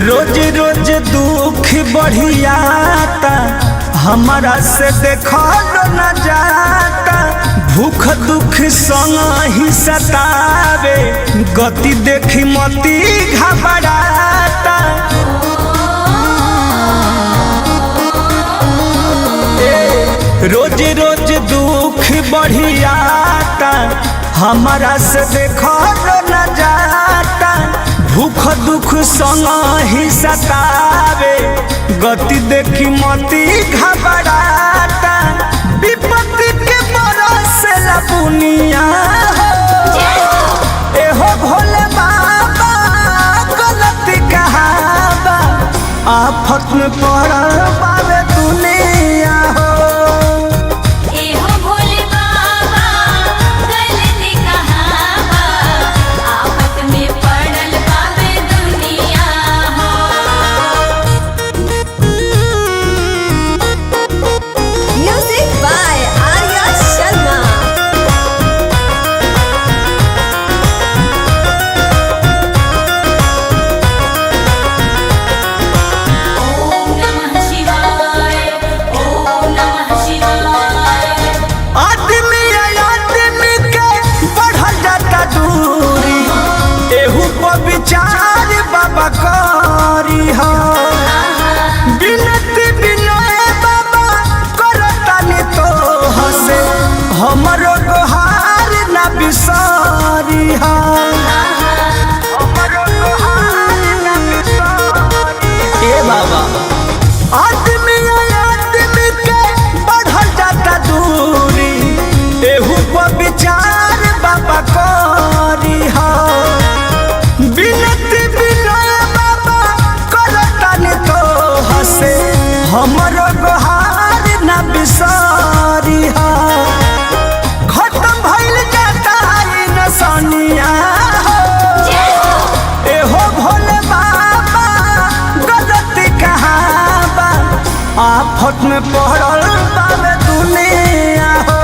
रोज रोज दुख बढ़ियाता, हमारा से देखो न जाता। भूख दुख संग ही सतावे, गति देखी मती घबराता। रोज रोज दुख बढ़ियाता, हमारा से देखो न जाता। भूख दुख संग ही सतावे, गति देखी मती घबराता। विपत्ति के बरसेला बुनिया एहो भोले बाबा, गलती कहाबा आफत में पड़ल बावे दुनिया हो। विचार बाबा करी हो, बिनती बिनय बाबा करतानी तो हसे, हमरो गोहार ना बिसारी हो। ए बाबा आदमी आदमी के बढ़ल जाता दूरी, एहू पर विचार बाबा करी हो। बिनती बिनय बाबा करतानी तो हसे, हमरो गोहार ना बिसारी हो। खत्म भइल जाता है नसनिया हो, एहो भोले बाबा गलती कहाबा आफत में पड़ल बावे दुनिया हो।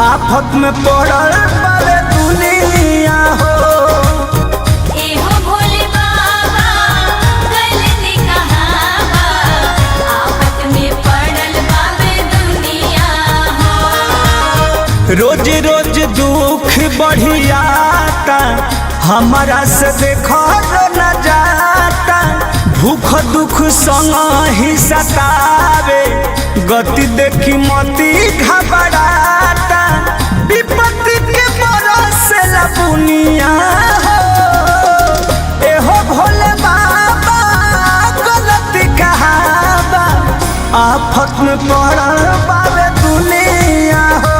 आफत में पड़ल बावे दुनिया हो। एहो भोले बाबा गलती कहाबा, आफत में पड़ल बावे दुनिया हो। रोज रोज दुख बढ़ियाता, हमारा से देखो न जाता। भूख दुख संग ही सतावे, गति देखी मती घबराता। विपत्ति के बरसेला बुनिया हो, एहो भोले बाबा गलती कहाबा आफत में पड़ल बावे दुनिया हो।